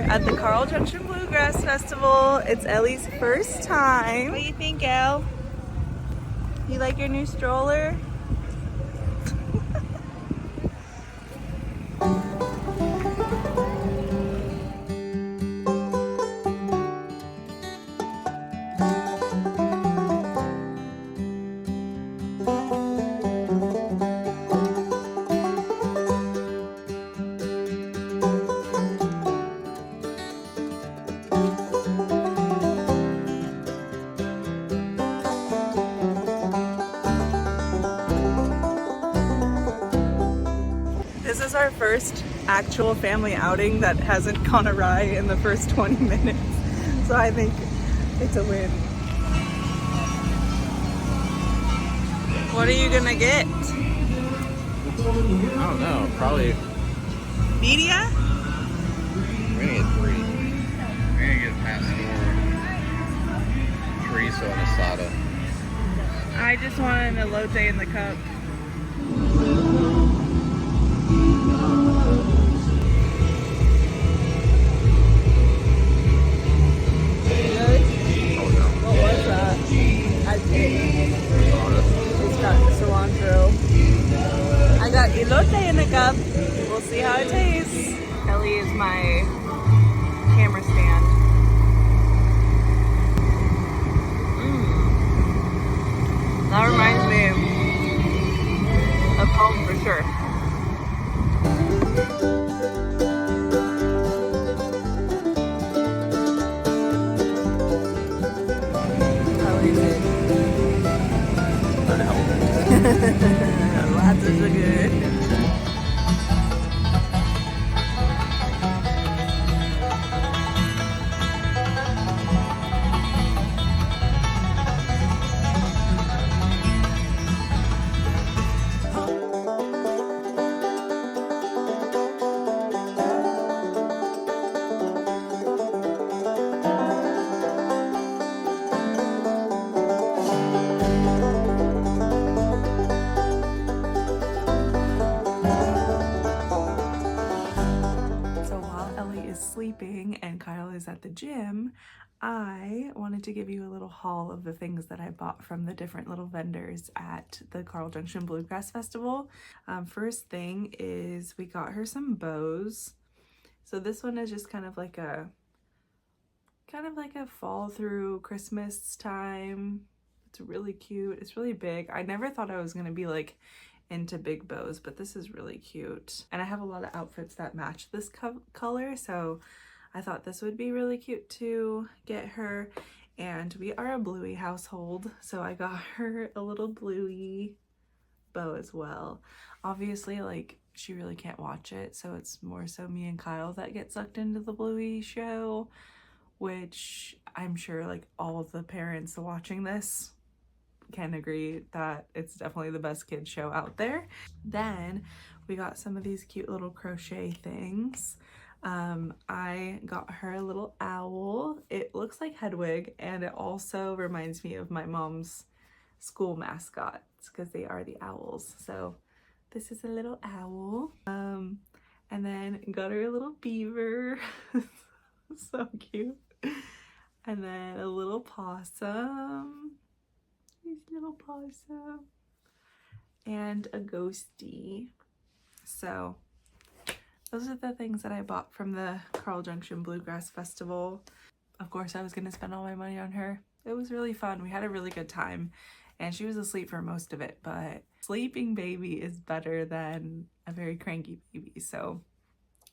at the Carl Junction Bluegrass Festival. It's Ellie's first time. What do you think, Elle? You like your new stroller? This is our first actual family outing that hasn't gone awry in the first 20 minutes. So I think it's a win. What are you gonna get? I don't know, probably. Media? We're gonna get 3. We're gonna get pastor, chorizo, and asada. I just want an elote in the cup. What was that? It's got cilantro. I got elote in a cup. We'll see how it tastes. Ellie is my camera stand. That reminds me of home for sure. Lots of sugar. Sleeping and Kyle is at the gym, I wanted to give you a little haul of the things that I bought from the different little vendors at the Carl Junction Bluegrass Festival. First thing is we got her some bows. So this one is just kind of like a fall through Christmas time. It's really cute. It's really big. I never thought I was gonna be like into big bows, but this is really cute. And I have a lot of outfits that match this color, so I thought this would be really cute to get her. And we are a bluey household, so I got her a little bluey bow as well. Obviously, like, she really can't watch it, so it's more so me and Kyle that get sucked into the bluey show, which I'm sure like all of the parents watching this can agree that it's definitely the best kids show out there. Then we got some of these cute little crochet things. I got her a little owl. It looks like Hedwig, and it also reminds me of my mom's school mascots because they are the owls. So this is a little owl. And then got her a little beaver. So cute. And then a little possum. Little possum, and a ghosty. So those are the things that I bought from the Carl Junction Bluegrass Festival. Of course, I was gonna spend all my money on her. It was really fun. We had a really good time, and she was asleep for most of it, but sleeping baby is better than a very cranky baby, so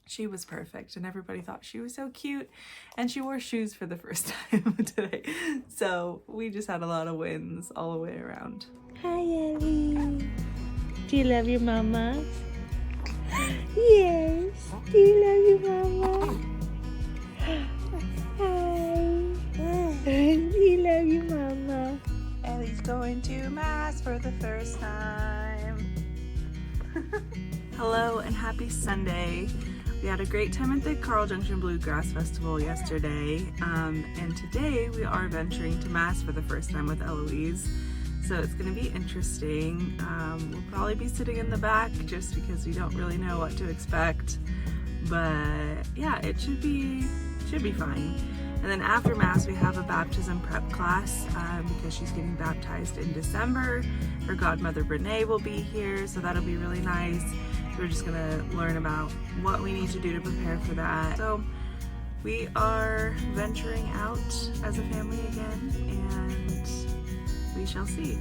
she was perfect, and everybody thought she was so cute, and she wore shoes for the first time today. So we just had a lot of wins all the way around. Hi, Ellie. Do you love your mama? Yes. Do you love your mama? Hi. Do you love your mama? Ellie's going to Mass for the first time. Hello and happy Sunday. We had a great time at the Carl Junction Bluegrass Festival yesterday, and today we are venturing to Mass for the first time with Eloise. So it's going to be interesting. We'll probably be sitting in the back just because we don't really know what to expect. But yeah, it should be should be fine. And then after Mass, we have a baptism prep class because she's getting baptized in December. Her godmother Renee will be here, so that'll be really nice. We're just gonna learn about what we need to do to prepare for that. So we are venturing out as a family again, and we shall see.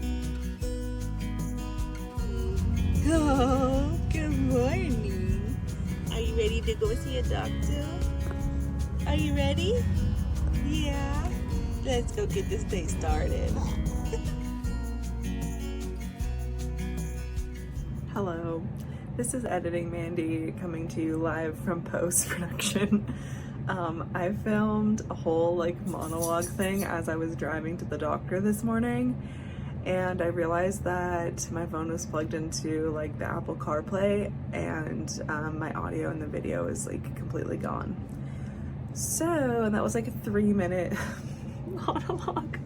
Oh, good morning. Are you ready to go see a doctor? Are you ready? Yeah. Let's go get this day started. Hello. This is Editing Mandy coming to you live from post-production. I filmed a whole monologue thing as I was driving to the doctor this morning, and I realized that my phone was plugged into the Apple CarPlay, and my audio in the video is completely gone. So that was a 3-minute monologue.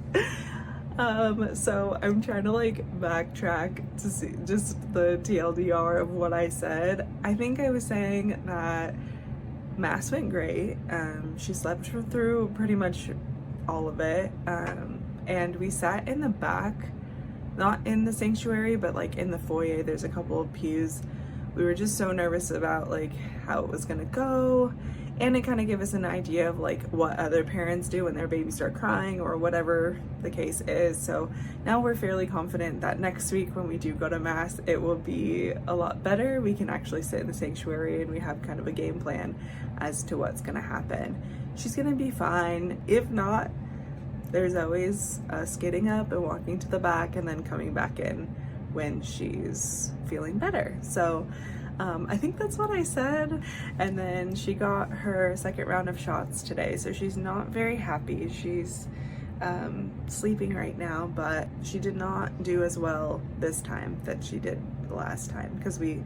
So I'm trying to backtrack to see just the TLDR of what I said. I think I was saying that Mass went great. She slept through pretty much all of it. And we sat in the back, not in the sanctuary, but in the foyer. There's a couple of pews. We were just so nervous about how it was gonna go. And it kind of gave us an idea of what other parents do when their babies start crying or whatever the case is. So now we're fairly confident that next week when we do go to Mass, it will be a lot better. We can actually sit in the sanctuary and we have kind of a game plan as to what's gonna happen. She's gonna be fine. If not, there's always us getting up and walking to the back and then coming back in when she's feeling better. So I think that's what I said. And then she got her second round of shots today, so she's not very happy. She's sleeping right now, but she did not do as well this time that she did the last time because we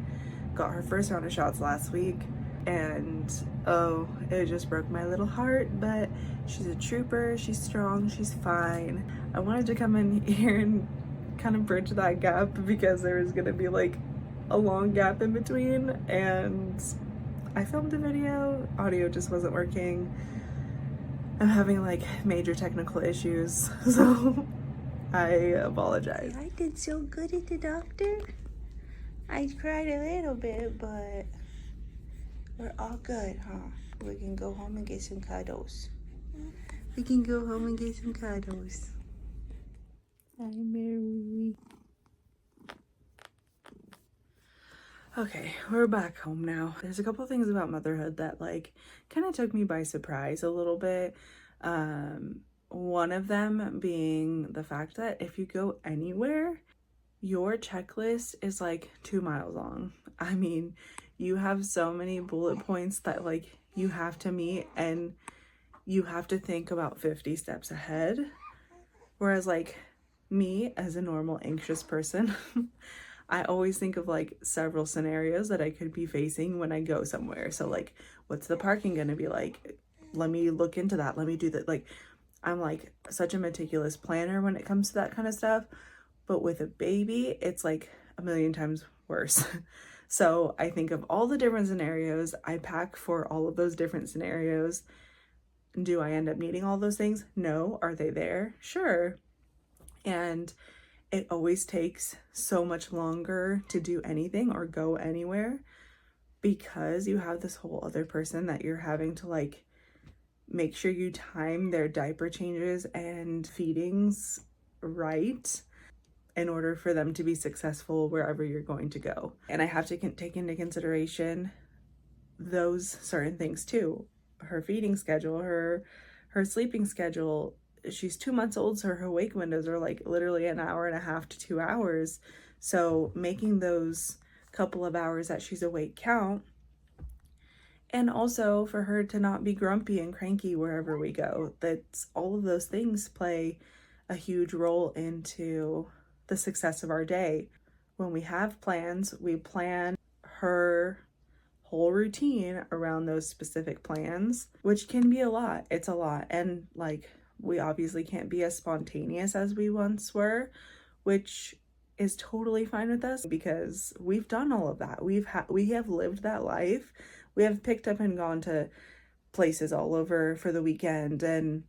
got her first round of shots last week, and oh, it just broke my little heart. But she's a trooper, she's strong, she's fine. I wanted to come in here and kind of bridge that gap because there was gonna be a long gap in between, and I filmed a video, audio just wasn't working. I'm having major technical issues, so I apologize. I did so good at the doctor. I cried a little bit, but we're all good, huh? We can go home and get some cuddles. We can go home and get some cuddles. Hi, Mary. Okay, we're back home now. There's a couple things about motherhood that kind of took me by surprise a little bit. One of them being the fact that if you go anywhere, your checklist is 2 miles long. I mean, you have so many bullet points that you have to meet, and you have to think about 50 steps ahead. Whereas me as a normal anxious person, I always think of several scenarios that I could be facing when I go somewhere. So what's the parking gonna be like? Let me look into that. Let me do that. I'm such a meticulous planner when it comes to that kind of stuff. But with a baby, it's a million times worse. So I think of all the different scenarios. I pack for all of those different scenarios. Do I end up needing all those things? No. Are they there? Sure. And it always takes so much longer to do anything or go anywhere because you have this whole other person that you're having to make sure you time their diaper changes and feedings right in order for them to be successful wherever you're going to go. And I have to take into consideration those certain things too. Her feeding schedule, her sleeping schedule. She's 2 months old, so her wake windows are literally an hour and a half to 2 hours. So making those couple of hours that she's awake count. And also for her to not be grumpy and cranky wherever we go. That's all of those things play a huge role into the success of our day. When we have plans, we plan her whole routine around those specific plans, which can be a lot. It's a lot. And we obviously can't be as spontaneous as we once were, which is totally fine with us because we've done all of that. We have lived that life. We have picked up and gone to places all over for the weekend and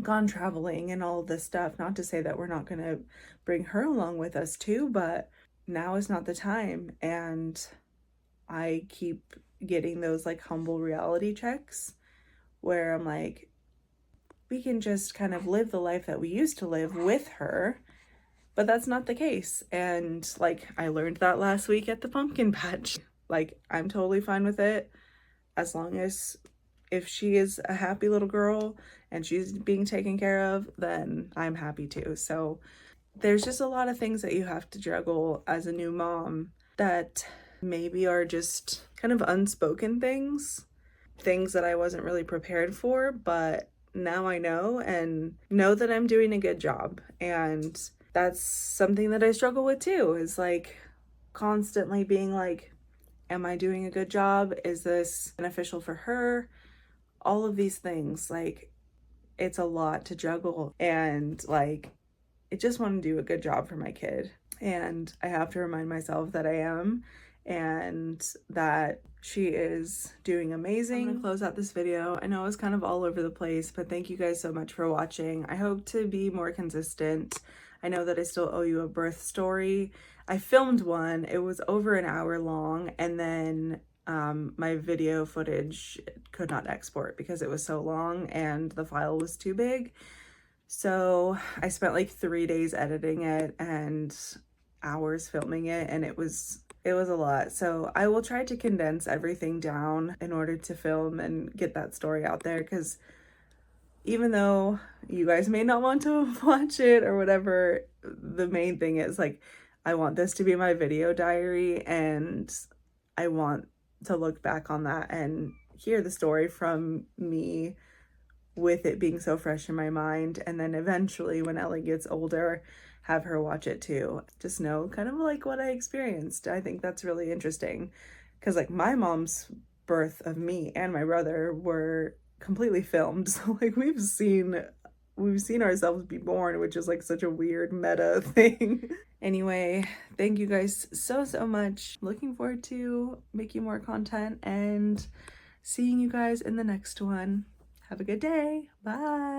gone traveling and all this stuff. Not to say that we're not going to bring her along with us too, but now is not the time. And I keep getting those like humble reality checks where I'm like, we can just kind of live the life that we used to live with her, but that's not the case. And like, I learned that last week at the pumpkin patch. Like, I'm totally fine with it as long as if she is a happy little girl and she's being taken care of, then I'm happy too. So there's just a lot of things that you have to juggle as a new mom that maybe are just kind of unspoken things that I wasn't really prepared for, but now I know and know that I'm doing a good job. And that's something that I struggle with too, is like constantly being like, am I doing a good job? Is this beneficial for her? All of these things, like, it's a lot to juggle, and like, I just want to do a good job for my kid, and I have to remind myself that I am, and that she is doing amazing. I'm gonna close out this video. I know it was kind of all over the place, but thank you guys so much for watching. I hope to be more consistent. I know that I still owe you a birth story. I filmed one, it was over an hour long, and then my video footage could not export because it was so long and the file was too big. So I spent like 3 days editing it and hours filming it, and it was a lot. So I will try to condense everything down in order to film and get that story out there, because even though you guys may not want to watch it or whatever, the main thing is like, I want this to be my video diary, and I want to look back on that and hear the story from me with it being so fresh in my mind. And then eventually when Ellie gets older, have her watch it too. Just know kind of like what I experienced. I think that's really interesting, because like my mom's birth of me and my brother were completely filmed. So like we've seen ourselves be born, which is like such a weird meta thing. Anyway, thank you guys so much. Looking forward to making more content and seeing you guys in the next one. Have a good day. Bye.